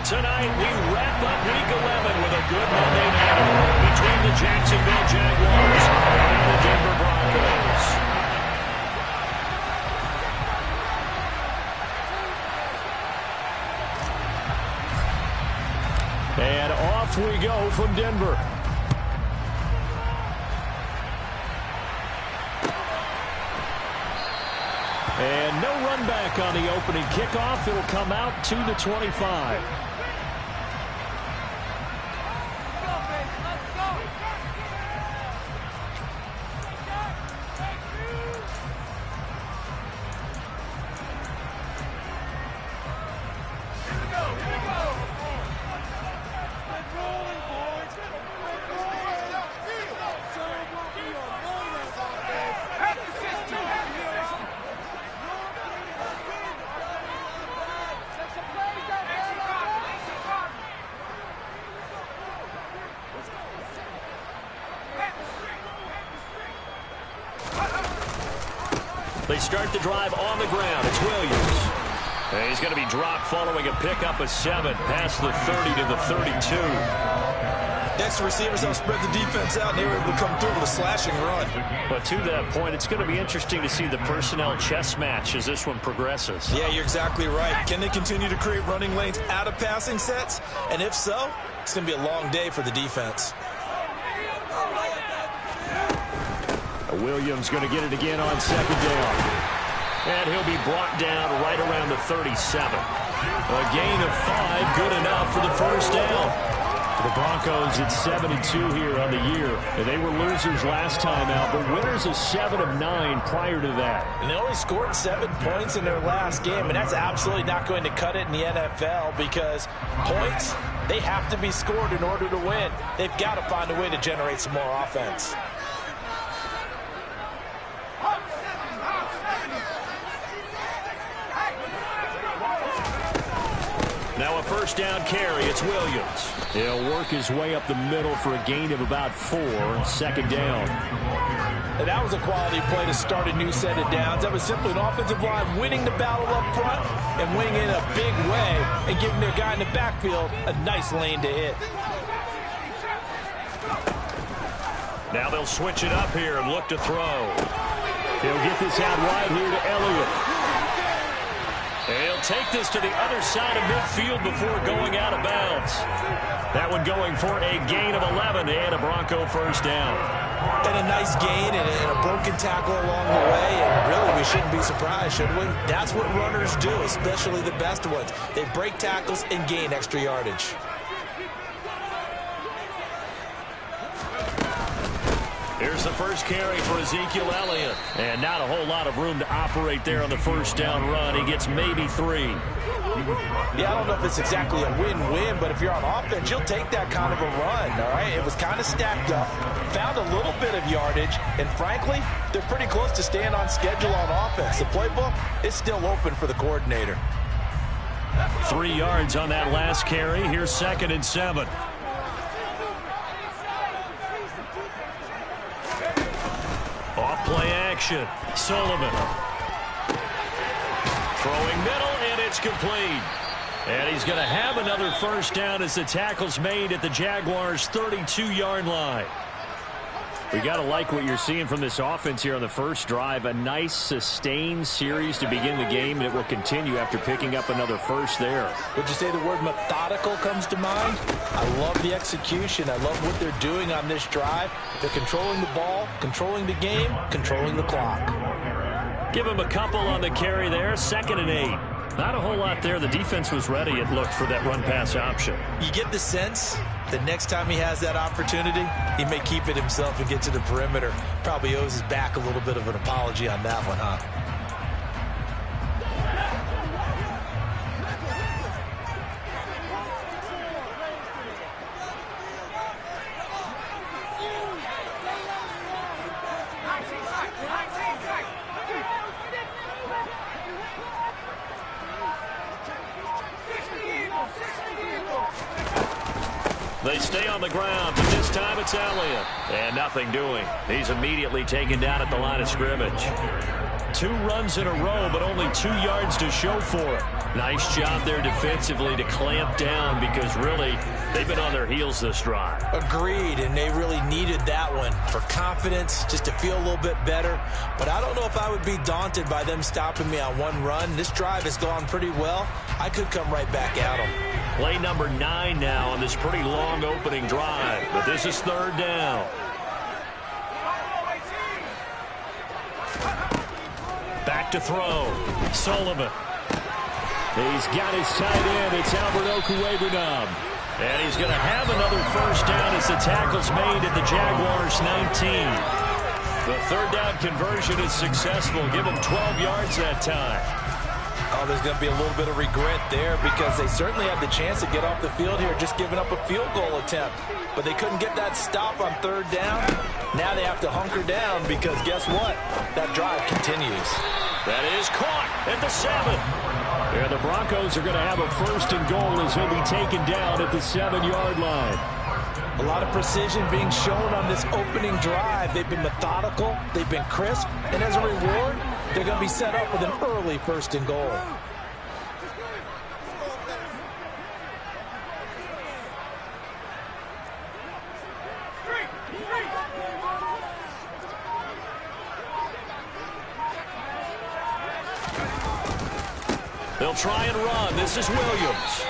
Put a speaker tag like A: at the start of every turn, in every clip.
A: tonight, we wrap up Week 11 with a good Monday night between the Jacksonville Jaguars and the Denver Broncos. And off we go from Denver. And no run back on the opening kickoff. It'll come out to the 25. They start the drive on the ground. It's Williams. And he's going to be dropped following a pickup of 7 past the 30 to the 32.
B: Next, the receivers help spread the defense out, and they were able to come through with a slashing run.
A: But to that point, it's going to be interesting to see the personnel chess match as this one progresses.
B: Yeah, you're exactly right. Can they continue to create running lanes out of passing sets? And if so, it's going to be a long day for the defense.
A: Williams going to get it again on 2nd down. And he'll be brought down right around the 37. A gain of 5, good enough for the first down. The Broncos at 72 here on the year. And they were losers last time out, but winners of 7 of 9 prior to that.
B: And they only scored 7 points in their last game, and that's absolutely not going to cut it in the NFL because points, they have to be scored in order to win. They've got to find a way to generate some more offense.
A: Now a first down carry. It's Williams. He'll work his way up the middle for a gain of about 4. 2nd down.
B: And that was a quality play to start a new set of downs. That was simply an offensive line winning the battle up front and winning in a big way and giving their guy in the backfield a nice lane to hit.
A: Now they'll switch it up here and look to throw. He'll get this out wide here to Elliott. He'll take this to the other side of midfield before going out of bounds. That one going for a gain of 11 and a Bronco first down.
B: And a nice gain and a broken tackle along the way. And really, we shouldn't be surprised, should we? That's what runners do, especially the best ones. They break tackles and gain extra yardage.
A: Here's the first carry for Ezekiel Elliott. And not a whole lot of room to operate there on the first down run. He gets maybe 3.
B: Yeah, I don't know if it's exactly a win-win, but if you're on offense, you'll take that kind of a run, all right? It was kind of stacked up, found a little bit of yardage, and frankly, they're pretty close to staying on schedule on offense. The playbook is still open for the coordinator.
A: 3 yards on that last carry. Here's 2nd and 7. Off-play action. Sullivan. Throwing middle, and it's complete. And he's going to have another first down as the tackle's made at the Jaguars' 32-yard line. We got to like what you're seeing from this offense here on the first drive. A nice, sustained series to begin the game, and it will continue after picking up another first there.
B: Would you say the word methodical comes to mind? I love the execution. I love what they're doing on this drive. They're controlling the ball, controlling the game, controlling the clock.
A: Give him a couple on the carry there. 2nd and 8. Not a whole lot there. The defense was ready, it looked, for that run-pass option.
B: You get the sense the next time he has that opportunity, he may keep it himself and get to the perimeter. Probably owes his back a little bit of an apology on that one, huh?
A: They stay on the ground, but this time it's Elliott. And nothing doing. He's immediately taken down at the line of scrimmage. 2 runs in a row, but only 2 yards to show for it. Nice job there defensively to clamp down because really they've been on their heels this drive.
B: Agreed, and they really needed that one for confidence, just to feel a little bit better. But I don't know if I would be daunted by them stopping me on 1 run. This drive has gone pretty well. I could come right back at them.
A: Play number 9 now on this pretty long opening drive, but this is 3rd down. Back to throw. Sullivan. He's got his tight end. It's Albert Okwuegbunam. And he's going to have another first down as the tackle's made at the Jaguars 19. The 3rd down conversion is successful. Give him 12 yards that time.
B: Oh, there's going to be a little bit of regret there because they certainly had the chance to get off the field here, just giving up a field goal attempt. But they couldn't get that stop on 3rd down. Now they have to hunker down because guess what? That drive continues.
A: That is caught at the 7. And the Broncos are going to have a 1st and goal as he'll be taken down at the 7-yard line.
B: A lot of precision being shown on this opening drive. They've been methodical, they've been crisp, and as a reward, they're going to be set up with an early 1st and goal.
A: They'll try and run. This is Williams.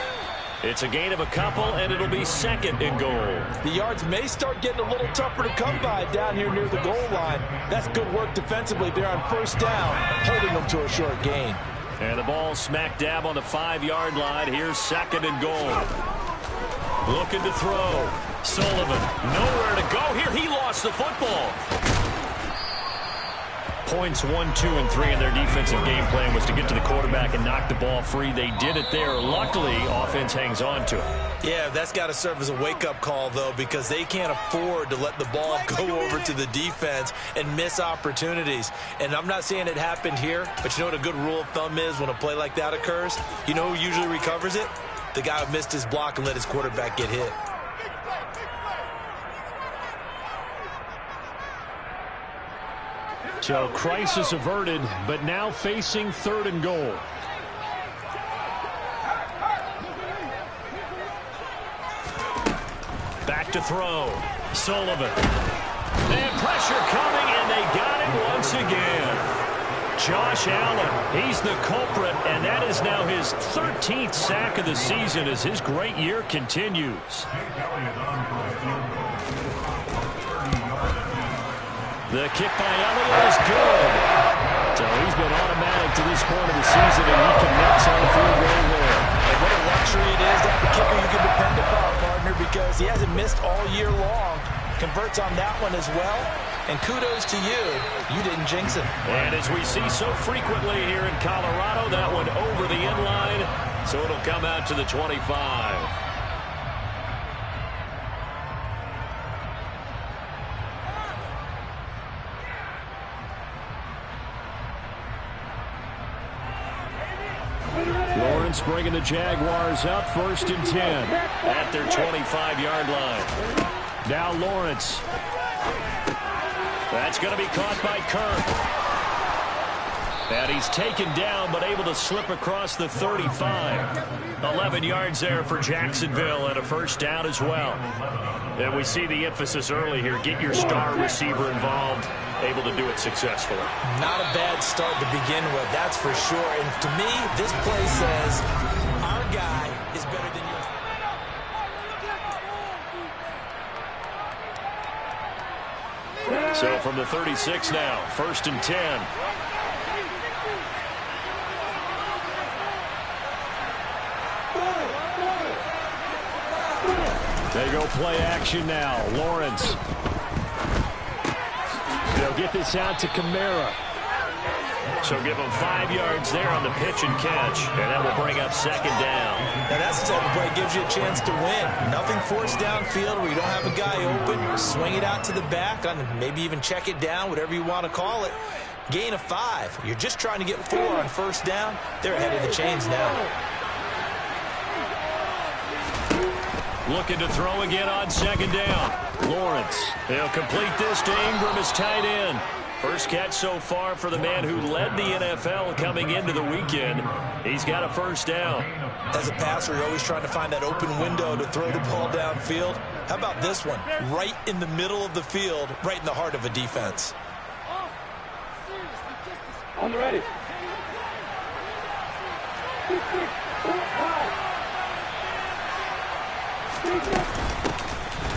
A: It's a gain of a couple, and it'll be 2nd and goal.
B: The yards may start getting a little tougher to come by down here near the goal line. That's good work defensively there on 1st down, holding them to a short gain.
A: And the ball smack dab on the 5-yard line. Here's 2nd and goal. Looking to throw. Sullivan, nowhere to go here. He lost the football. Points 1, 2, and 3 in their defensive game plan was to get to the quarterback and knock the ball free. They did it there. Luckily, offense hangs on to it.
B: Yeah, that's got to serve as a wake-up call, though, because they can't afford to let the ball go over to the defense and miss opportunities. And I'm not saying it happened here, but you know what a good rule of thumb is when a play like that occurs? You know who usually recovers it? The guy who missed his block and let his quarterback get hit.
A: So crisis averted, but now facing 3rd and goal. Back to throw. Sullivan. And pressure coming, and they got it once again. Josh Allen, he's the culprit, and that is now his 13th sack of the season as his great year continues. The kick by Elliott is good. So he's been automatic to this point of the season, and he connects on the field goal there.
B: And what a luxury it is to have a kicker you can depend upon, partner, because he hasn't missed all year long. Converts on that one as well. And kudos to you. You didn't jinx it.
A: And as we see so frequently here in Colorado, that one over the end line, so it'll come out to the 25. Lawrence bringing the Jaguars up 1st and 10 at their 25-yard line. Now Lawrence. That's going to be caught by Kirk. And he's taken down but able to slip across the 35. 11 yards there for Jacksonville and a 1st down as well. And we see the emphasis early here. Get your star receiver involved. Able to do it successfully.
B: Not a bad start to begin with, that's for sure. And to me, this play says our guy is better than yours.
A: So from the 36 now, 1st and 10. They go play action now. Lawrence. They'll get this out to Kamara. So give him 5 yards there on the pitch and catch, and that will bring up 2nd down.
B: Now that's the type of play that gives you a chance to win. Nothing forced downfield where you don't have a guy open. Swing it out to the back, maybe even check it down, whatever you want to call it. Gain of 5. You're just trying to get 4 on 1st down. They're ahead of the chains now.
A: Looking to throw again on 2nd down. Lawrence. He'll complete this to Ingram as tight end. First catch so far for the man who led the NFL coming into the weekend. He's got a first down.
B: As a passer, you're always trying to find that open window to throw the ball downfield. How about this one? Right in the middle of the field, right in the heart of a defense.
C: I'm ready.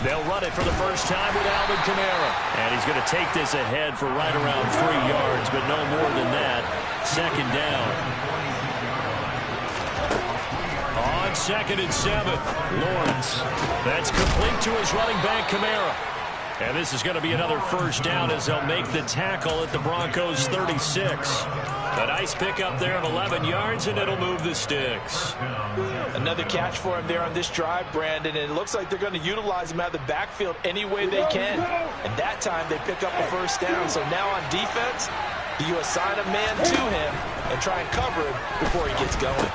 A: They'll run it for the first time with Alvin Kamara. And he's going to take this ahead for right around 3 yards, but no more than that. Second down. On 2nd and 7, Lawrence. That's complete to his running back, Kamara. And this is going to be another first down as they'll make the tackle at the Broncos' 36. A nice pickup there of 11 yards, and it'll move the sticks.
B: Another catch for him there on this drive, Brandon, and it looks like they're going to utilize him out of the backfield any way they can. And that time they pick up a first down. So now on defense, you assign a man to him and try and cover him before he gets going.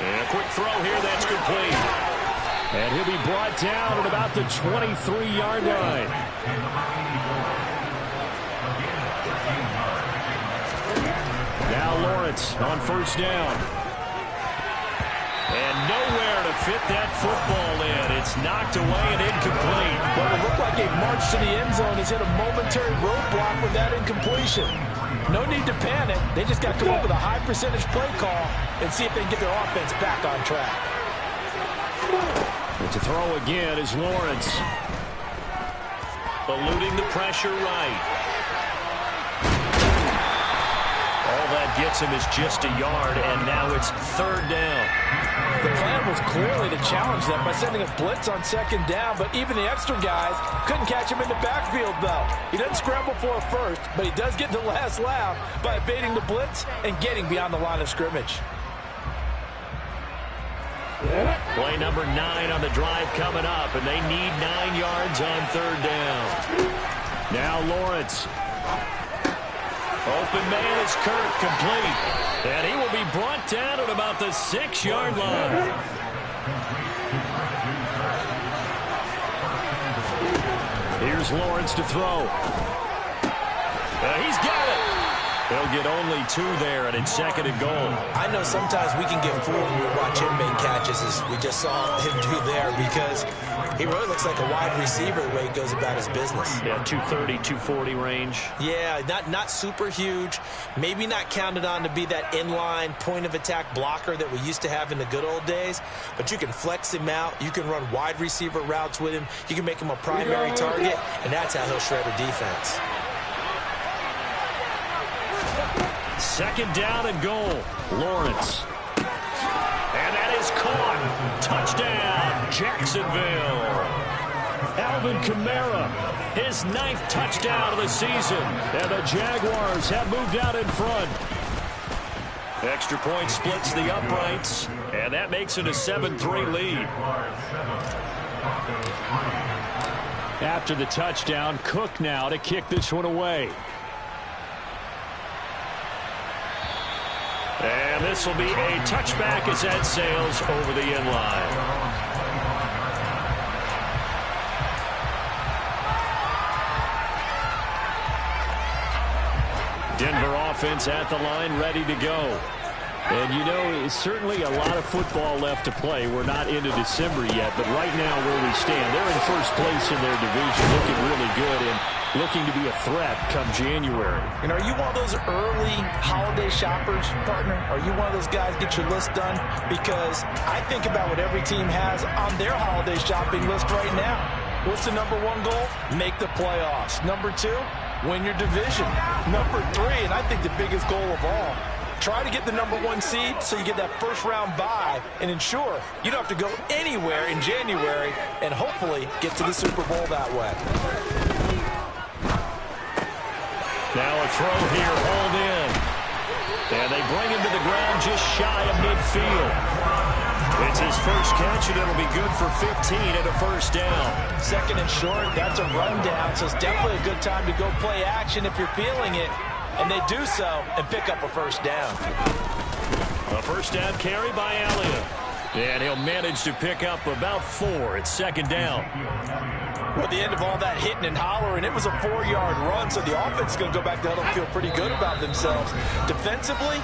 A: And a quick throw here, that's complete. And he'll be brought down at about the 23-yard line. Now Lawrence on first down. And nowhere to fit that football in. It's knocked away and incomplete.
B: Well, it looked like a march to the end zone has hit a momentary roadblock with that incompletion. No need to panic. They just got to come up with a high percentage play call and see if they can get their offense back on track.
A: To throw again is Lawrence. Eluding the pressure right. All that gets him is just a yard, and now it's third down.
B: The plan was clearly to challenge them by sending a blitz on second down, but even the extra guys couldn't catch him in the backfield, though. He doesn't scramble for a first, but he does get the last laugh by evading the blitz and getting beyond the line of scrimmage.
A: Play number 9 on the drive coming up, and they need 9 yards on third down. Now Lawrence. Open man is Kirk, complete. And he will be brought down at about the 6-yard line. Here's Lawrence to throw. He's got it. They'll get only 2 there, and it's 2nd and goal.
B: I know sometimes we can get fooled when we watch him make catches, as we just saw him do there, because he really looks like a wide receiver the way he goes about his business.
A: Yeah, 230, 240 range.
B: Yeah, not super huge. Maybe not counted on to be that inline point-of-attack blocker that we used to have in the good old days, but you can flex him out. You can run wide receiver routes with him. You can make him a primary target, and that's how he'll shred a defense.
A: 2nd down and goal. Lawrence. And that is caught. Touchdown, Jacksonville. Alvin Kamara, his 9th touchdown of the season. And the Jaguars have moved out in front. Extra point splits the uprights. And that makes it a 7-3 lead. After the touchdown, Cook now to kick this one away. And this will be a touchback as that sails over the end line. Denver offense at the line, ready to go. And, you know, certainly a lot of football left to play. We're not into December yet, but right now where we stand, they're in first place in their division, looking really good and looking to be a threat come January.
B: And are you one of those early holiday shoppers, partner? Are you one of those guys get your list done? Because I think about what every team has on their holiday shopping list right now. What's the number 1 goal? Make the playoffs. Number 2, win your division. Number 3, and I think the biggest goal of all, try to get the number 1 seed so you get that first-round bye and ensure you don't have to go anywhere in January and hopefully get to the Super Bowl that way.
A: Now a throw here, hauled in. And they bring him to the ground just shy of midfield. It's his first catch, and it'll be good for 15 and a first down. 2nd and short, that's a rundown, so it's definitely a good time to go play action if you're feeling it. And they do so and pick up a first down. A first down carry by Elliott. And he'll manage to pick up about 4. It's second down.
B: Well, at the end of all that hitting and hollering, it was a 4-yard run, so the offense is going to go back to huddle and feel pretty good about themselves. Defensively,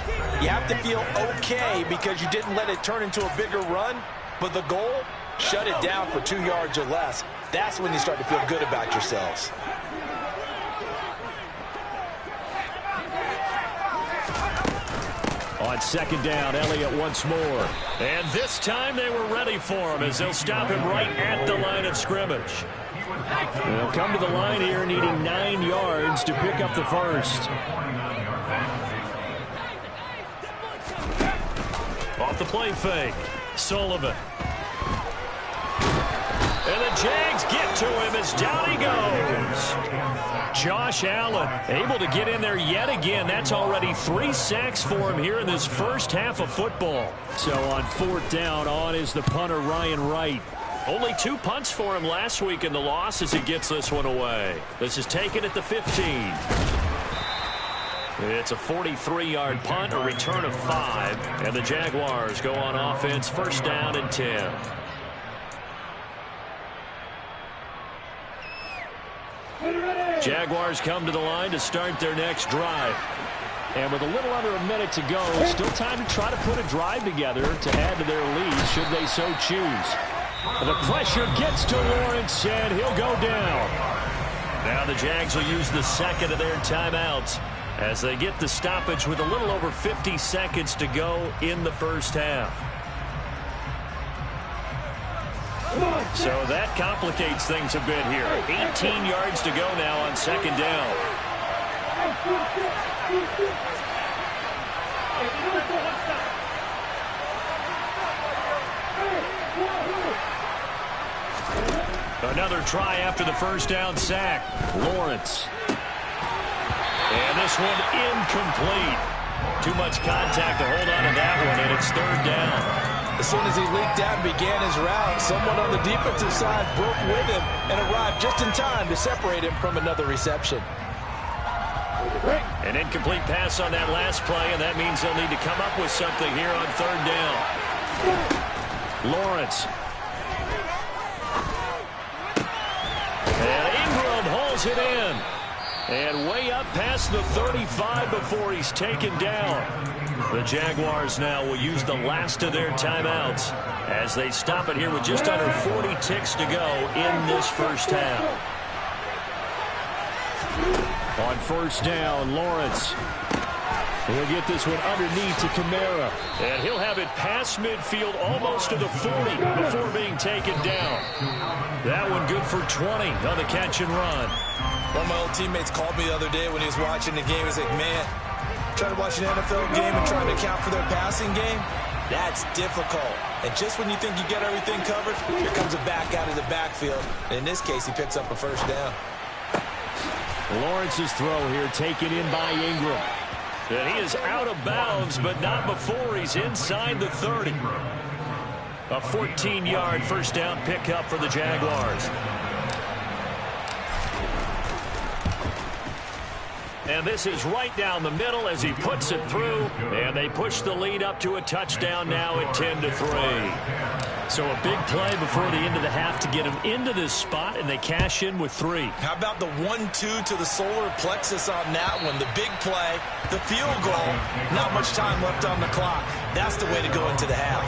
B: you have to feel okay because you didn't let it turn into a bigger run, but the goal, shut it down for 2 yards or less. That's when you start to feel good about yourselves.
A: On second down, Elliott once more. And this time they were ready for him as they'll stop him right at the line of scrimmage. They'll come to the line here needing 9 yards to pick up the first. Off the play fake, Sullivan. And the Jags get to him as down he goes. Josh Allen able to get in there yet again. That's already 3 sacks for him here in this first half of football. So on fourth down, on is the punter Ryan Wright. Only 2 punts for him last week in the loss as he gets this one away. This is taken at the 15. It's a 43-yard punt, a return of 5. And the Jaguars go on offense, first down and 10. Jaguars come to the line to start their next drive. And with a little under a minute to go, still time to try to put a drive together to add to their lead should they so choose. The pressure gets to Lawrence, and he'll go down. Now the Jags will use the second of their timeouts as they get the stoppage with a little over 50 seconds to go in the first half. So that complicates things a bit here. 18 yards to go now on second down. Another try after the first down sack. Lawrence. And this one incomplete. Too much contact to hold on to that one, and it's third down.
B: As soon as he leaked out and began his route, someone on the defensive side broke with him and arrived just in time to separate him from another reception.
A: An incomplete pass on that last play, and that means they'll need to come up with something here on third down. Lawrence. And Ingram hauls it in. And way up past the 35 before he's taken down. The Jaguars now will use the last of their timeouts as they stop it here with just under 40 ticks to go in this first half. On first down, Lawrence. He'll get this one underneath to Kamara. And he'll have it past midfield almost to the 40 before being taken down. That one good for 20 on the catch and run.
B: One of my old teammates called me the other day when he was watching the game. He's like, man, trying to watch an NFL game and trying to account for their passing game, that's difficult. And just when you think you get everything covered, here comes a back out of the backfield. And in this case, he picks up a first down.
A: Lawrence's throw here taken in by Ingram. And he is out of bounds, but not before he's inside the 30. A 14-yard first down pickup for the Jaguars. And this is right down the middle as he puts it through. And they push the lead up to a touchdown now at 10-3. So a big play before the end of the half to get him into this spot, and they cash in with 3.
B: How about the 1-2 to the solar plexus on that one? The big play, the field goal, not much time left on the clock. That's the way to go into the half.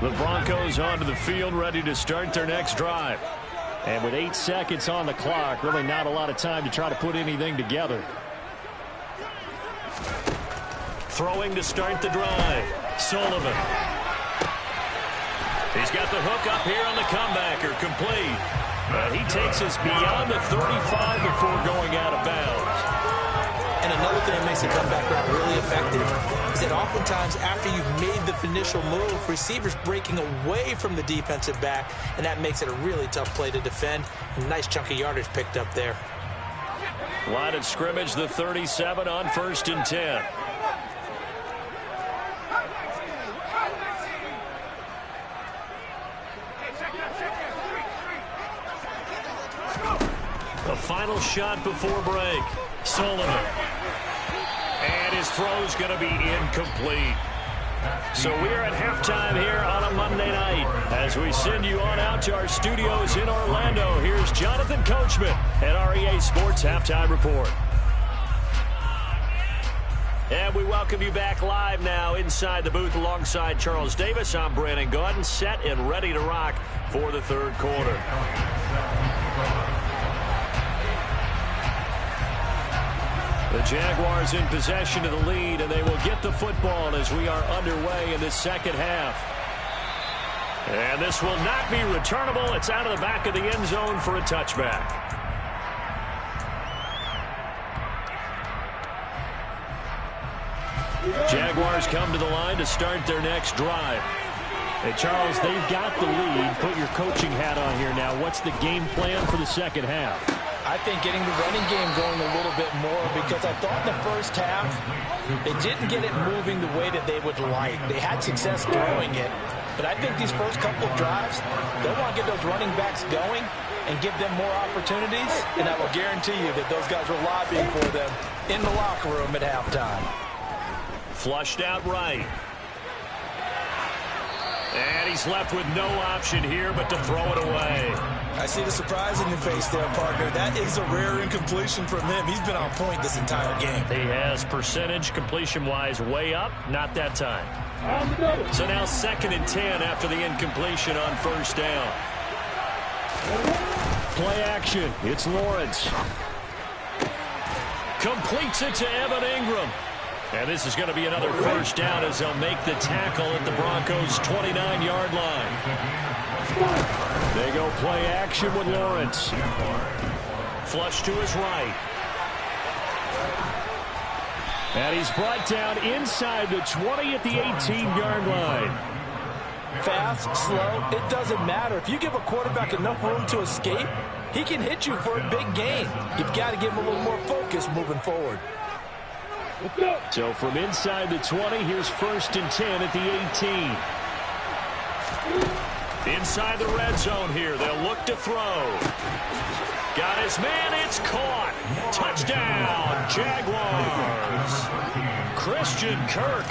A: The Broncos onto the field, ready to start their next drive. And with 8 seconds on the clock, really not a lot of time to try to put anything together. Throwing to start the drive, Sullivan. He's got the hook up here on the comebacker, complete. But he takes us beyond the 35 before going out of bounds.
B: And another thing that makes a comeback route really effective is that oftentimes after you've made the initial move, receivers breaking away from the defensive back, and that makes it a really tough play to defend. A nice chunk of yardage picked up there.
A: Line of scrimmage, the 37 on 1st and 10. A final shot before break. Sullivan. And his throw's going to be incomplete. So we're at halftime here on a Monday night. As we send you on out to our studios in Orlando, here's Jonathan Coachman at REA Sports Halftime Report. And we welcome you back live now inside the booth alongside Charles Davis. I'm Brandon Gaudin, set and ready to rock for the third quarter. The Jaguars in possession of the lead, and they will get the football as we are underway in this second half. And this will not be returnable. It's out of the back of the end zone for a touchback. Jaguars come to the line to start their next drive. Hey, Charles, they've got the lead. Put your coaching hat on here now. What's the game plan for the second half?
B: I think getting the running game going a little bit more, because I thought in the first half they didn't get it moving the way that they would like. They had success throwing it, but I think these first couple of drives, they want to get those running backs going and give them more opportunities, and I will guarantee you that those guys were lobbying for them in the locker room at halftime.
A: Flushed out right. And he's left with no option here but to throw it away.
B: I see the surprise in your face there, partner. That is a rare incompletion from him. He's been on point this entire game.
A: He has percentage completion-wise way up. Not that time. So now 2nd and 10 after the incompletion on first down. Play action. It's Lawrence. Completes it to Evan Ingram. And this is going to be another first down as they'll make the tackle at the Broncos' 29-yard line. They go play action with Lawrence. Flush to his right. And he's brought down inside the 20 at the 18-yard line.
B: Fast, slow, it doesn't matter. If you give a quarterback enough room to escape, he can hit you for a big gain. You've got to give him a little more focus moving forward.
A: So from inside the 20, here's 1st and 10 at the 18. Inside the red zone here, they'll look to throw. Got his man, it's caught. Touchdown, Jaguars. Christian Kirk.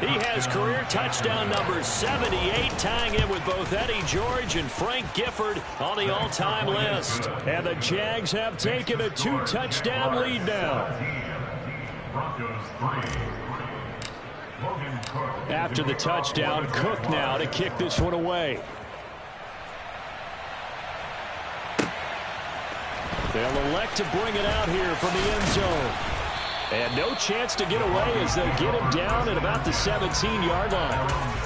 A: He has career touchdown number 78, tying in with both Eddie George and Frank Gifford on the all-time list. And the Jags have taken a 2-touchdown lead now. After the touchdown, Cook now to kick this one away. They'll elect to bring it out here from the end zone. And no chance to get away as they'll get him down at about the 17-yard line.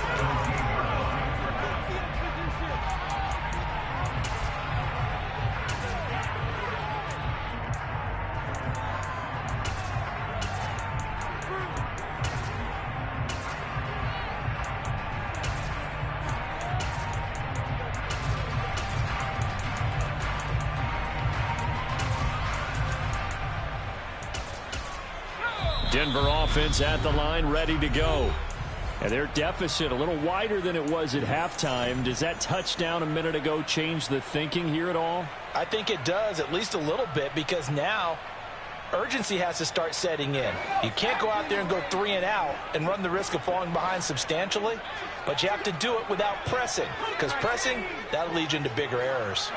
A: Denver offense at the line, ready to go. And their deficit a little wider than it was at halftime. Does that touchdown a minute ago change the thinking here at all?
B: I think it does, at least a little bit, because now urgency has to start setting in. You can't go out there and go 3 and out and run the risk of falling behind substantially, but you have to do it without pressing, because pressing, that'll lead you into bigger errors.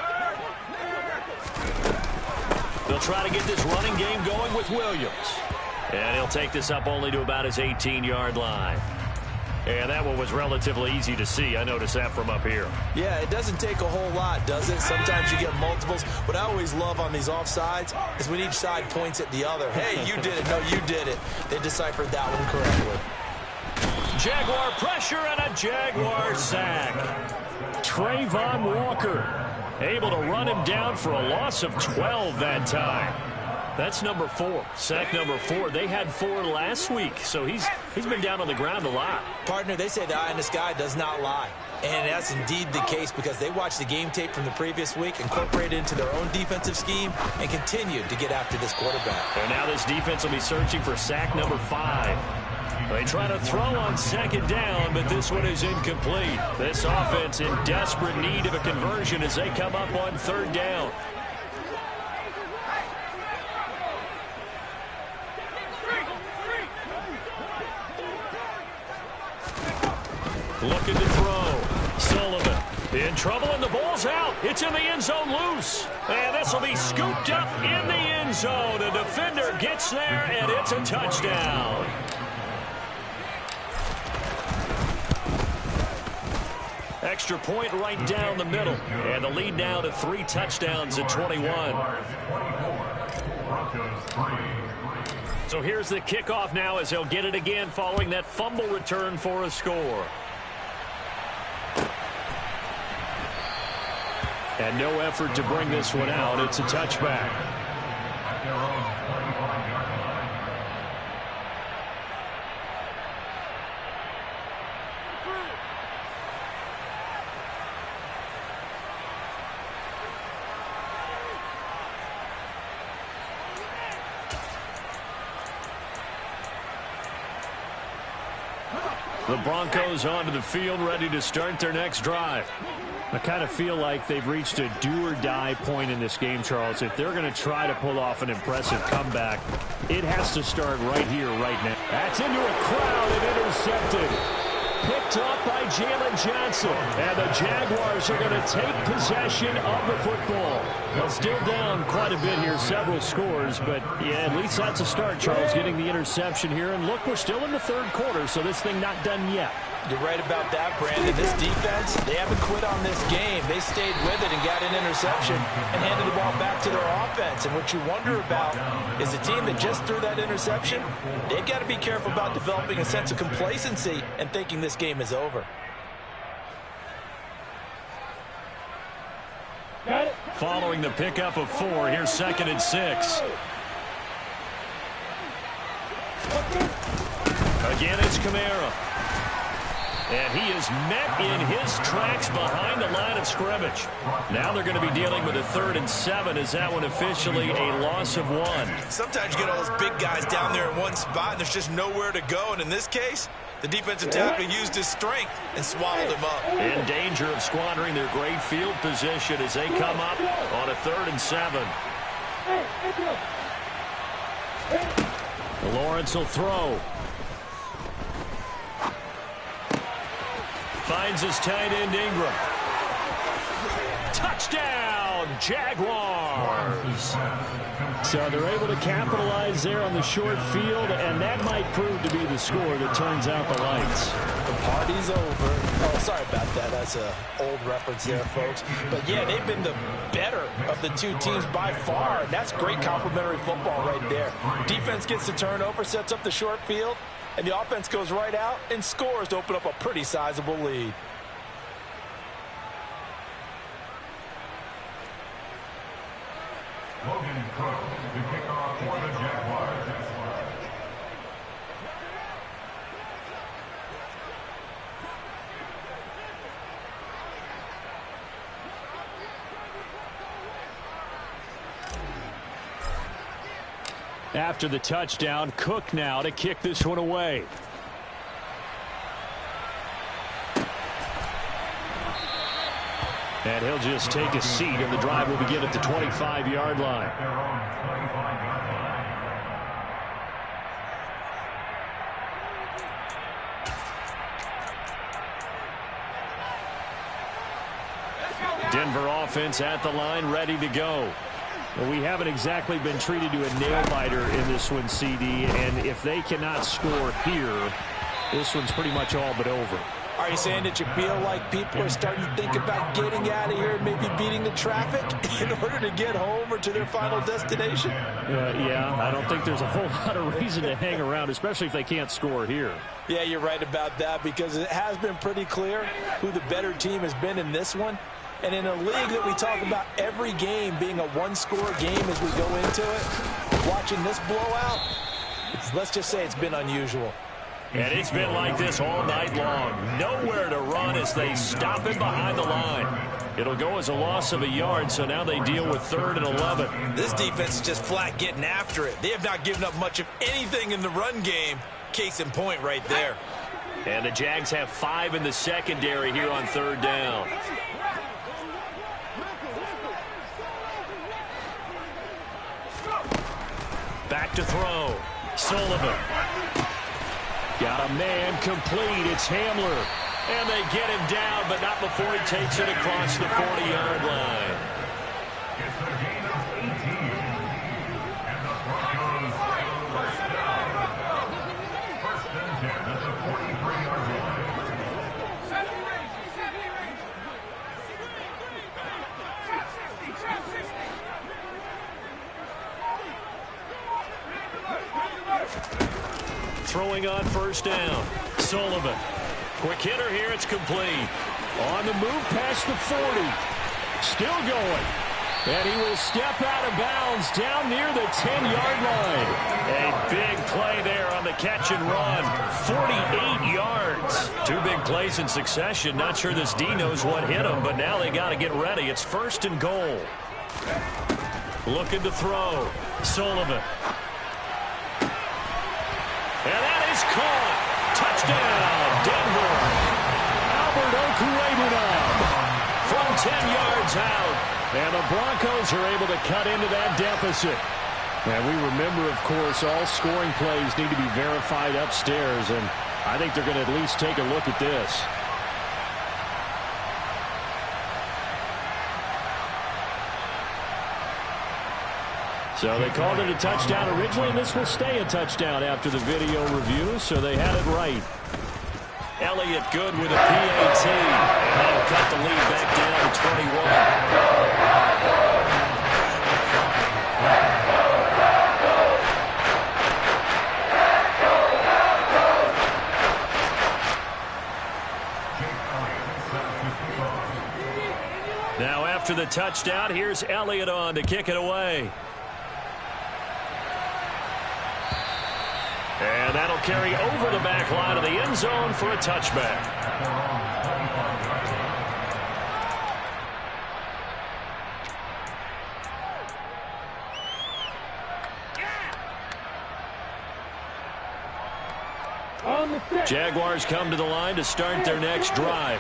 A: They'll try to get this running game going with Williams. And he'll take this up only to about his 18-yard line. And that one was relatively easy to see. I noticed that from up here.
B: Yeah, it doesn't take a whole lot, does it? Sometimes you get multiples. What I always love on these offsides is when each side points at the other. Hey, you did it. No, you did it. They deciphered that one correctly.
A: Jaguar pressure and a Jaguar sack. Trayvon Walker able to run him down for a loss of 12 that time. That's number 4. Sack number 4. They had 4 last week, so he's been down on the ground a lot.
B: Partner, they say the eye in the sky does not lie. And that's indeed the case because they watched the game tape from the previous week, incorporated it into their own defensive scheme, and continued to get after this quarterback.
A: And now this defense will be searching for sack number 5. They try to throw on 2nd down, but this one is incomplete. This offense in desperate need of a conversion as they come up on 3rd down. In trouble, and the ball's out. It's in the end zone loose. And this will be scooped up in the end zone. A defender gets there, and it's a touchdown. Extra point right down the middle. And the lead now to 3 touchdowns at 21. So here's the kickoff now as he'll get it again following that fumble return for a score. And no effort to bring this one out. It's a touchback. The Broncos onto the field, ready to start their next drive. I kind of feel like they've reached a do-or-die point in this game, Charles. If they're going to try to pull off an impressive comeback, it has to start right here, right now. That's into a crowd and intercepted. Picked up by Jalen Johnson. And the Jaguars are going to take possession of the football. Well, still down quite a bit here, several scores. But, yeah, at least that's a start, Charles, getting the interception here. And, look, we're still in the third quarter, so this thing not done yet.
B: You're right about that, Brandon. This defense, they haven't quit on this game. They stayed with it and got an interception and handed the ball back to their offense. And what you wonder about is a team that just threw that interception, they've got to be careful about developing a sense of complacency and thinking this game is over.
A: Following the pickup of 4, here's 2nd and 6. Again, it's Kamara. And he is met in his tracks behind the line of scrimmage. Now they're going to be dealing with a 3rd and 7. Is that one officially a loss of 1?
B: Sometimes you get all those big guys down there in one spot, and there's just nowhere to go. And in this case, the defensive tackle used his strength and swallowed him up. In danger of squandering their great field position as they come up on a 3rd and 7.
A: Lawrence will throw. Finds his tight end Ingram. Touchdown, Jaguars. So they're able to capitalize there on the short field, and that might prove to be the score that turns out the lights.
B: The party's over. Oh, sorry about that. That's an old reference there, folks. But, yeah, they've been the better of the two teams by far. And that's great complimentary football right there. Defense gets the turnover, sets up the short field, and the offense goes right out and scores to open up a pretty sizable lead.
C: Logan Cook, the kickoff for the Jaguars.
A: After the touchdown, Cook now to kick this one away. And he'll just take a seat, and the drive will begin at the 25-yard line. Denver offense at the line, ready to go. Well, we haven't exactly been treated to a nail-biter in this one, CD, and if they cannot score here, this one's pretty much all but over.
B: Are you saying that you feel like people are starting to think about getting out of here and maybe beating the traffic in order to get home or to their final destination?
A: Yeah, I don't think there's a whole lot of reason to hang around, especially if they can't score here.
B: Yeah, you're right about that, because it has been pretty clear who the better team has been in this one. And in a league that we talk about every game being a one-score game as we go into it, watching this blowout, let's just say it's been unusual.
A: And it's been like this all night long. Nowhere to run as they stop him behind the line. It'll go as a loss of a yard, so now they deal with 3rd and 11.
B: This defense is just flat getting after it. They have not given up much of anything in the run game. Case in point right there.
A: And the Jags have 5 in the secondary here on 3rd down. Back to throw. Sullivan. Got a man complete. It's Hamler. And they get him down, but not before he takes it across the 40-yard line.
C: It's a gain of 18. And the Broncos first down. First and 10 at the 43-yard line.
A: Throwing on first down. Sullivan. Quick hitter here. It's complete. On the move past the 40. Still going. And he will step out of bounds down near the 10-yard line. A big play there on the catch and run. 48 yards. Two big plays in succession. Not sure this D knows what hit him, but now they got to get ready. It's first and goal. Looking to throw. Sullivan. And that is caught. Touchdown, Denver. Albert Okwuegbunam from 10 yards out. And the Broncos are able to cut into that deficit. And we remember, of course, all scoring plays need to be verified upstairs. And I think they're going to at least take a look at this. So they called it a touchdown originally, and this will stay a touchdown after the video review, so they had it right. Elliott good with a PAT, and that'll cut the lead back down to 21. Now after the touchdown, here's Elliott on to kick it away. And that'll carry over the back line of the end zone for a touchback. Jaguars come to the line to start their next drive.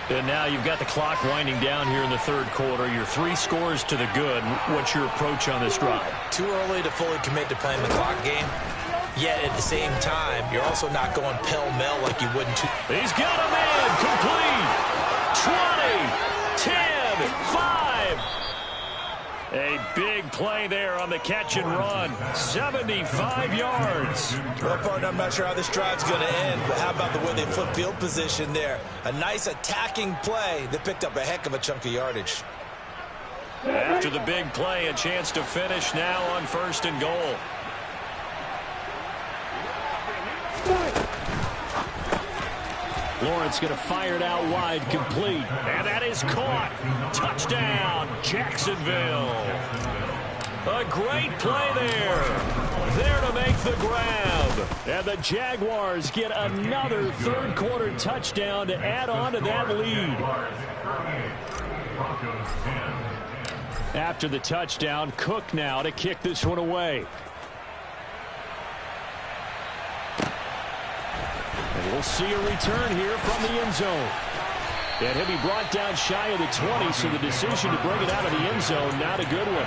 A: And now you've got the clock winding down here in the third quarter. You're 3 scores to the good. What's your approach on this drive?
B: Too early to fully commit to playing the clock game. Yet at the same time, you're also not going pell-mell like you would in two.
A: He's got a man complete. 20, 10, 5. A big play there on the catch and run. 75 yards.
B: Well, partner, I'm not sure how this drive's going to end, but how about the way they flip field position there? A nice attacking play that picked up a heck of a chunk of yardage.
A: After the big play, a chance to finish now on first and goal. Lawrence going to fire it out wide, complete. And that is caught. Touchdown, Jacksonville. A great play there. There to make the grab. And the Jaguars get another third quarter touchdown to add on to that lead. After the touchdown, Cook now to kick this one away. And we'll see a return here from the end zone. And he'll be brought down shy of the 20, so the decision to bring it out of the end zone, not a good one.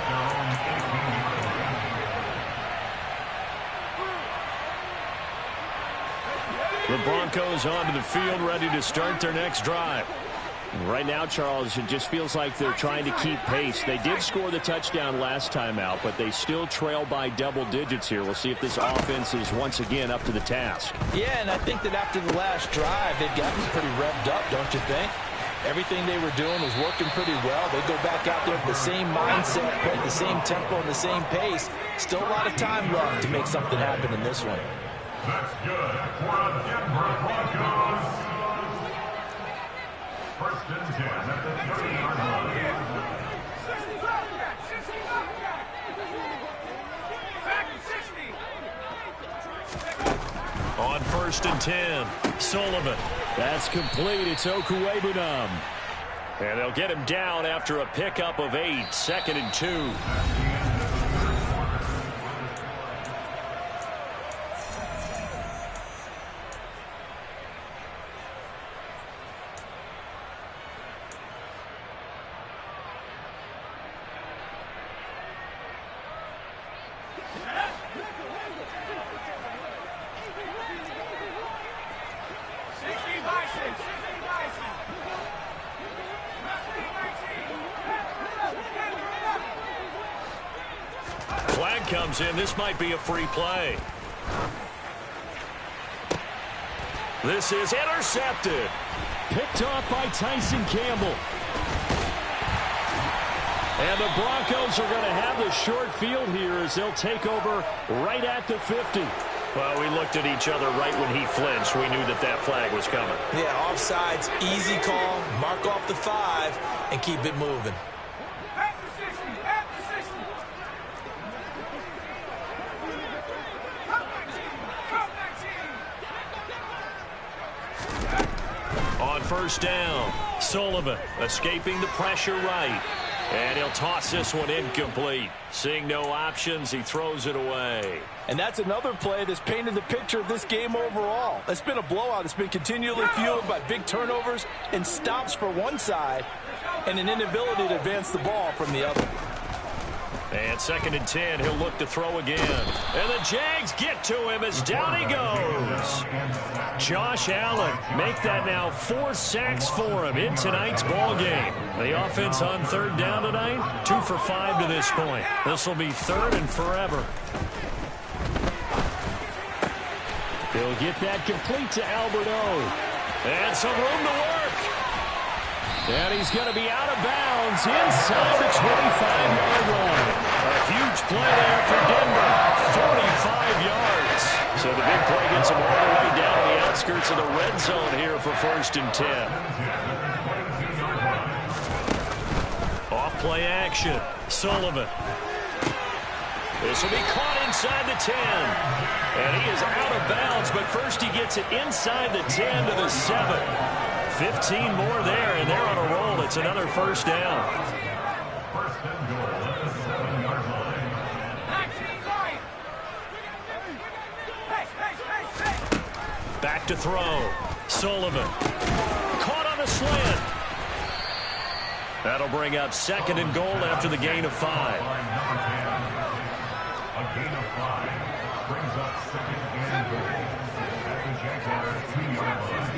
A: The Broncos onto the field, ready to start their next drive. Right now, Charles, it just feels like they're trying to keep pace. They did score the touchdown last time out, but they still trail by double digits here. We'll see if this offense is once again up to the task.
B: Yeah, and I think that after the last drive, they've gotten pretty revved up, don't you think? Everything they were doing was working pretty well. They go back out there with the same mindset, play the same tempo and the same pace. Still a lot of time left to make something happen in this one.
C: That's good for the Denver Broncos. First and 10 at the 30-yard line.
A: On first and 10, Sullivan. That's complete. It's Okwuegbunam. And they'll get him down after a pickup of 8, 2nd and 2. Flag comes in. This might be a free play. This is intercepted. Picked off by Tyson Campbell. And the Broncos are going to have the short field here as they'll take over right at the 50. Well, we looked at each other right when he flinched. We knew that that flag was coming.
B: Yeah, offsides, easy call. Mark off the 5 and keep it moving.
A: On first down, Sullivan escaping the pressure right. And he'll toss this one incomplete. Seeing no options, he throws it away.
B: And that's another play that's painted the picture of this game overall. It's been a blowout. It's been continually fueled by big turnovers and stops for one side and an inability to advance the ball from the other.
A: And 2nd and 10, he'll look to throw again. And the Jags get to him as down he goes. Josh Allen make that now 4 sacks for him in tonight's ball game. The offense on 3rd down tonight, 2 for 5 to this point. This will be 3rd and forever. He'll get that complete to Alberto. And some room to work. And he's going to be out of bounds inside the 25-yard line. A huge play there for Denver. 45 yards. So the big play gets him all the way down to the outskirts of the red zone here for 1st and 10. Off play action. Sullivan. This will be caught inside the 10. And he is out of bounds, but first he gets it inside the 10 to the 7. 15 more there, and they're on a roll. It's another 1st down.
C: First and goal at the 7-yard line.
A: Back to throw. Sullivan. Caught on a slant. That'll bring up 2nd and goal after the gain of 5.
C: A gain of 5 brings up 2nd and goal at the Jags 2-yard line.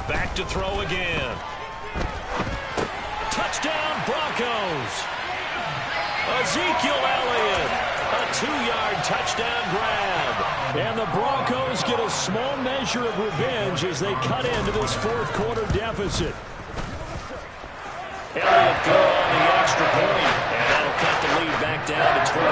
A: Back to throw again. Touchdown, Broncos. Ezekiel Elliott, a 2-yard touchdown grab. And the Broncos get a small measure of revenge as they cut into this 4th quarter deficit. Elliott threw on the extra point, and that'll cut the lead back down to 21.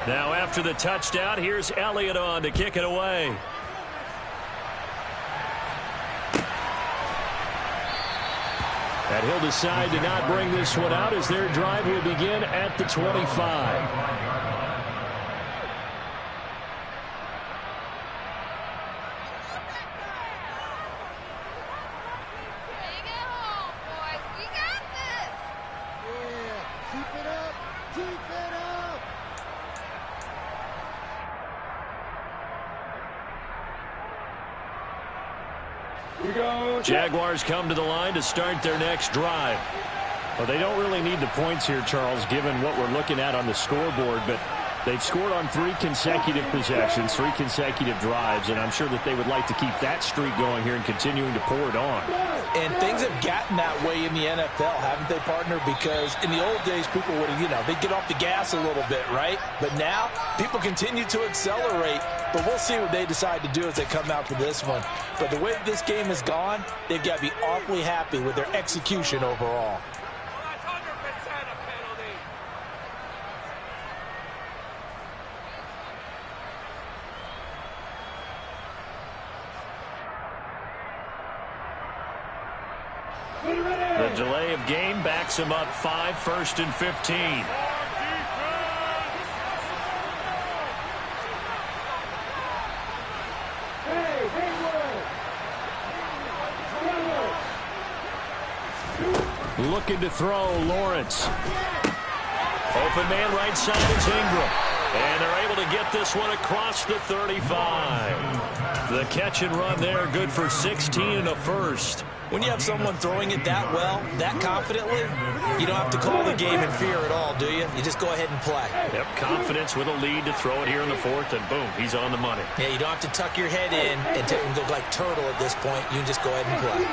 A: Now after the touchdown, here's Elliott on to kick it away. And he'll decide to not bring this one out as their drive will begin at the 25. Jaguars come to the line to start their next drive. Well, they don't really need the points here, Charles, given what we're looking at on the scoreboard, but they've scored on 3 consecutive possessions, 3 consecutive drives, and I'm sure that they would like to keep that streak going here and continuing to pour it on.
B: And things have gotten that way in the NFL, haven't they, partner? Because in the old days, people would, they'd get off the gas a little bit, right? But now, people continue to accelerate, but we'll see what they decide to do as they come out to this one. But the way this game has gone, they've got to be awfully happy with their execution overall.
A: The delay of game backs him up 5, 1st and 15. Looking to throw, Lawrence. Open man right side is Ingram. And they're able to get this one across the 35. The catch and run there, good for 16 and a first.
B: When you have someone throwing it that well, that confidently, you don't have to call the game in fear at all, do you? You just go ahead and play.
A: Yep, confidence with a lead to throw it here in the fourth, and boom, he's on the money.
B: Yeah, you don't have to tuck your head in and go like turtle at this point. You can just go ahead and play.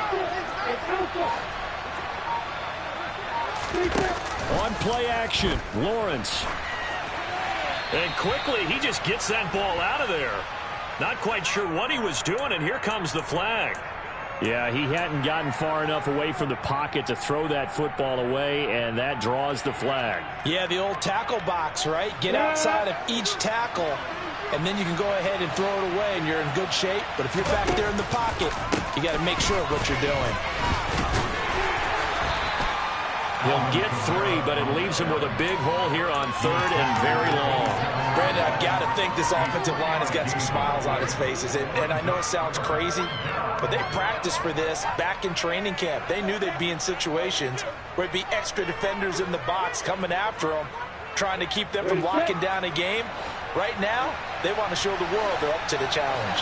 A: On play action, Lawrence. And quickly, he just gets that ball out of there. Not quite sure what he was doing, and here comes the flag. Yeah, he hadn't gotten far enough away from the pocket to throw that football away, and that draws the flag.
B: Yeah, the old tackle box, right? Get outside of each tackle, and then you can go ahead and throw it away, and you're in good shape. But if you're back there in the pocket, you got to make sure of what you're doing.
A: He'll get 3, but it leaves him with a big hole here on third and very long.
B: Brandon, I've got to think this offensive line has got some smiles on its faces. And I know it sounds crazy, but they practiced for this back in training camp. They knew they'd be in situations where it'd be extra defenders in the box coming after them, trying to keep them from locking down a game. Right now, they want to show the world they're up to the challenge.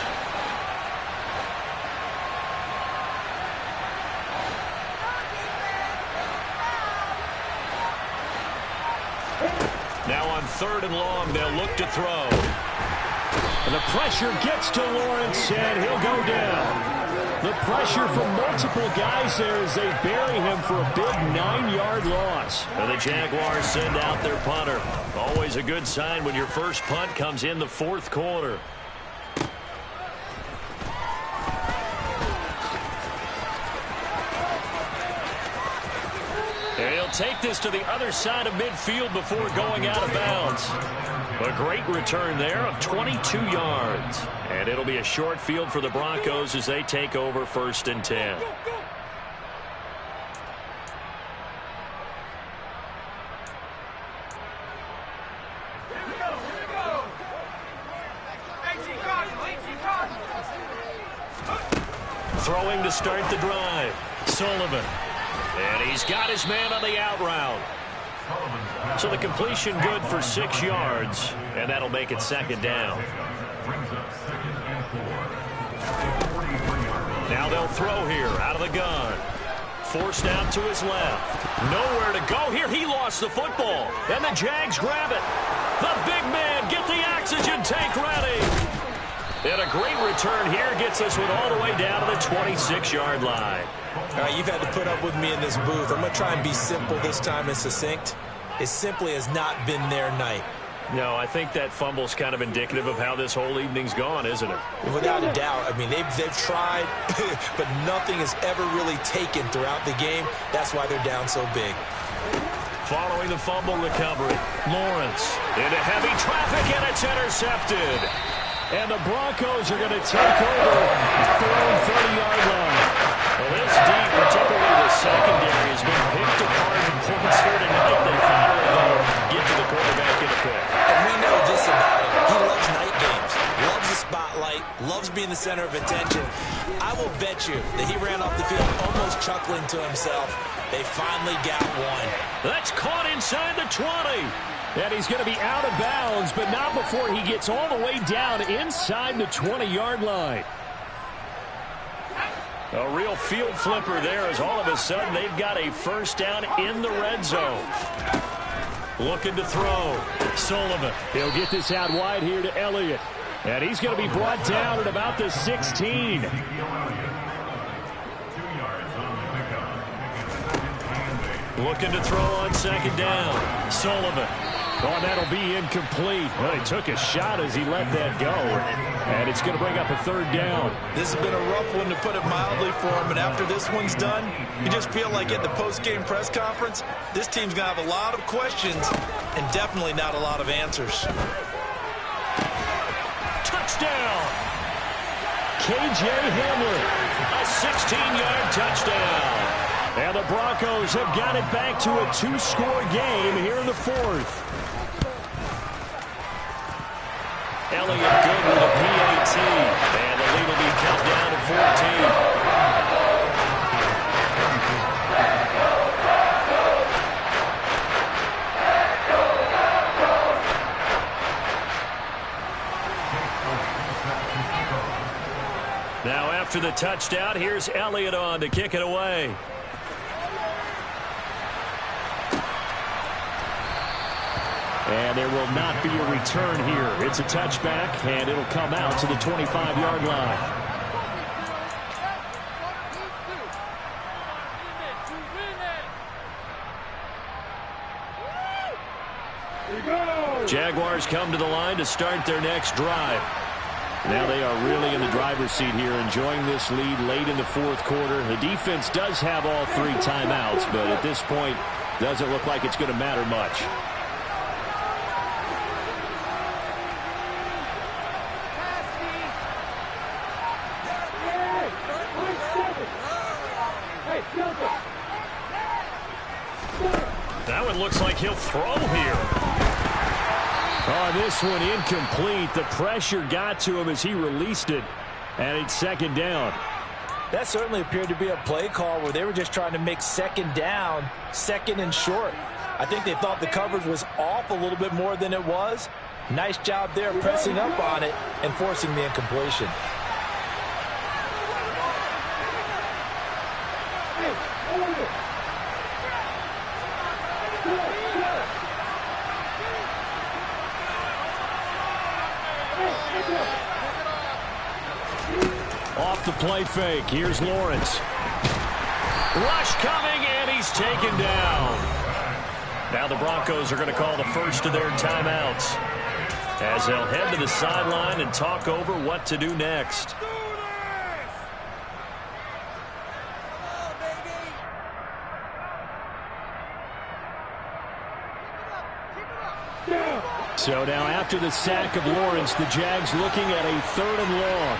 A: Now on third and long, they'll look to throw. And the pressure gets to Lawrence, and he'll go down. The pressure from multiple guys there as they bury him for a big 9-yard loss. And the Jaguars send out their punter. Always a good sign when your first punt comes in the fourth quarter. And he'll take this to the other side of midfield before going out of bounds. A great return there of 22 yards. And it'll be a short field for the Broncos as they take over 1st and 10. Throwing to start the drive. Sullivan. And he's got his man on the out route. So the completion good for 6 yards, and that'll make it 2nd down. Now they'll throw here out of the gun. Forced out to his left. Nowhere to go here. He lost the football, and the Jags grab it. The big man, get the oxygen tank ready. And a great return here gets us all the way down to the 26-yard line.
B: All right, you've had to put up with me in this booth. I'm going to try and be simple this time and succinct. It simply has not been their night.
A: No, I think that fumble's kind of indicative of how this whole evening's gone, isn't it?
B: Without a doubt. I mean, they've tried, but nothing has ever really taken throughout the game. That's why they're down so big.
A: Following the fumble recovery, Lawrence into heavy traffic, and it's intercepted. And the Broncos are going to take over their own 30-yard line. Well, this deep, particularly the secondary, has been picked apart in points here tonight. They finally get to the quarterback in the pick.
B: And we know this about him. He loves night games, loves the spotlight, loves being the center of attention. I will bet you that he ran off the field almost chuckling to himself. They finally got one.
A: That's caught inside the 20. And he's going to be out of bounds, but not before he gets all the way down inside the 20-yard line. A real field flipper there as all of a sudden they've got a first down in the red zone. Looking to throw. Sullivan. He'll get this out wide here to Elliott. And he's going to be brought down at about the 16. Looking to throw on 2nd down. Sullivan. Oh, that'll be incomplete. Well, he took a shot as he let that go. And it's going to bring up a 3rd down.
B: This has been a rough one, to put it mildly, for him. And after this one's done, you just feel like at the post-game press conference, this team's going to have a lot of questions and definitely not a lot of answers.
A: Touchdown! K.J. Hamler. A 16-yard touchdown. And the Broncos have got it back to a 2-score game here in the 4th. Elliott good with a PAT. And the lead will be cut down to 14. after the touchdown, here's Elliott on to kick it away. And there will not be a return here. It's a touchback, and it'll come out to the 25-yard line. Jaguars come to the line to start their next drive. Now they are really in the driver's seat here, enjoying this lead late in the fourth quarter. The defense does have all 3 timeouts, but at this point, doesn't look like it's going to matter much. That one looks like he'll throw here. Oh, this one incomplete. The pressure got to him as he released it, and it's second down.
B: That certainly appeared to be a play call where they were just trying to make second down, second and short. I think they thought the coverage was off a little bit more than it was. Nice job there pressing up on it and forcing the incompletion.
A: Off the play fake. Here's Lawrence. Rush coming, and he's taken down. Now the Broncos are going to call the first of their timeouts as they'll head to the sideline and talk over what to do next. So now after the sack of Lawrence, the Jags looking at a 3rd and long.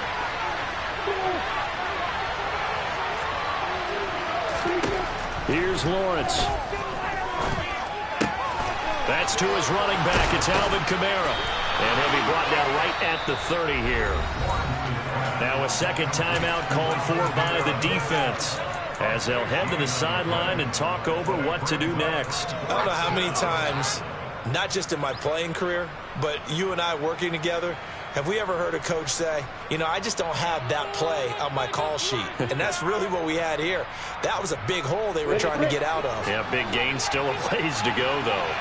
A: Here's Lawrence. That's to his running back. It's Alvin Kamara. And he'll be brought down right at the 30 here. Now a second timeout called for by the defense as they'll head to the sideline and talk over what to do next.
B: I don't know how many times, not just in my playing career, but you and I working together, have we ever heard a coach say, you know, I just don't have that play on my call sheet? And that's really what we had here. That was a big hole they were trying to get out of.
A: Yeah, big gain, still a ways to go, though.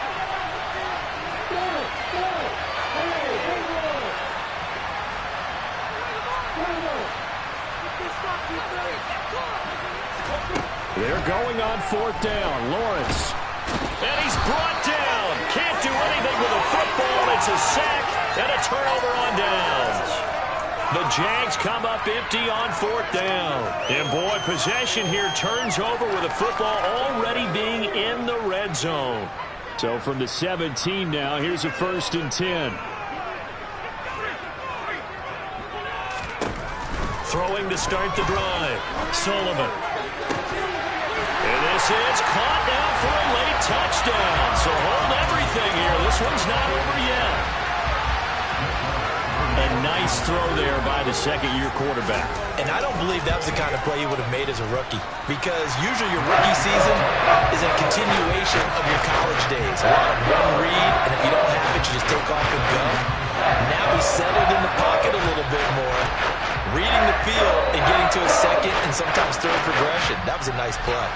A: They're going on 4th down. Lawrence. And he's brought down. Can't do anything with a football. It's a sack and a turnover on downs. The Jags come up empty on 4th down. And boy, possession here turns over with the football already being in the red zone. So from the 17 now, here's a 1st and 10. Throwing to start the drive. Sullivan. And this is caught now for a late touchdown. So hold everything here. This one's not over yet. A nice throw there by the second-year quarterback.
B: And I don't believe that was the kind of play he would have made as a rookie, because usually your rookie season is a continuation of your college days. A lot of one read, and if you don't have it, you just take off and go. Now he's settled in the pocket a little bit more, reading the field and getting to a second and sometimes third progression. That was a nice play.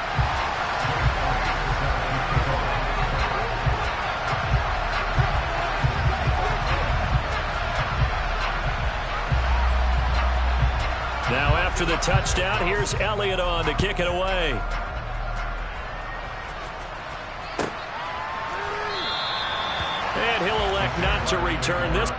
A: Now after the touchdown, here's Elliott on to kick it away. And he'll elect not to return this.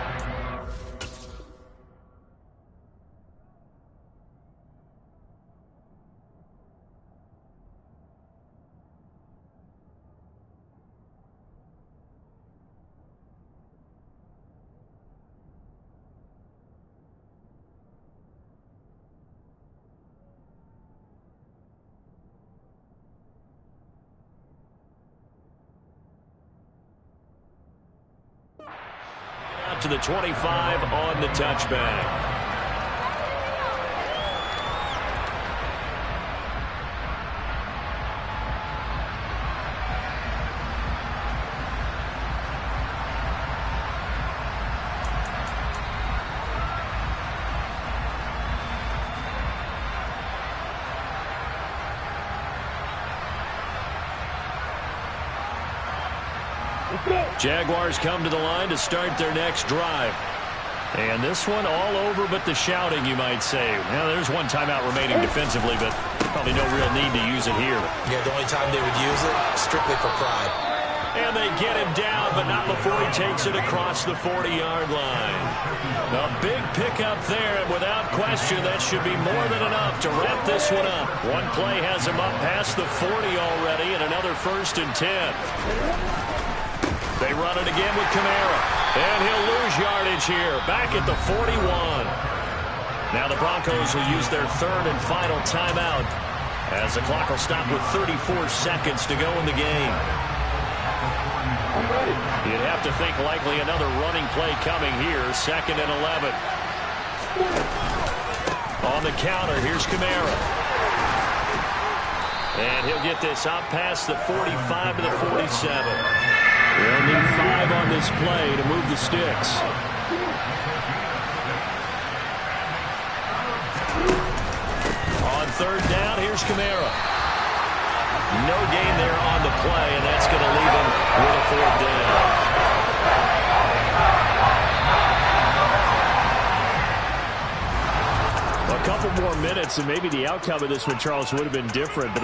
A: To the 25 on the touchback. Jaguars come to the line to start their next drive. And this one all over but the shouting, you might say. Now, there's one timeout remaining defensively, but probably no real need to use it here.
B: Yeah, the only time they would use it, strictly for pride.
A: And they get him down, but not before he takes it across the 40-yard line. A big pickup there, and without question, that should be more than enough to wrap this one up. One play has him up past the 40 already, and another 1st and 10. They run it again with Kamara, and he'll lose yardage here, back at the 41. Now the Broncos will use their 3rd and final timeout, as the clock will stop with 34 seconds to go in the game. You'd have to think likely another running play coming here, 2nd and 11. On the counter, here's Kamara. And he'll get this out past the 45 to the 47. They'll need 5 on this play to move the sticks. On 3rd down, here's Kamara. No gain there on the play, and that's going to leave him with a 4th down. A couple more minutes, and maybe the outcome of this one, Charles, would have been different, but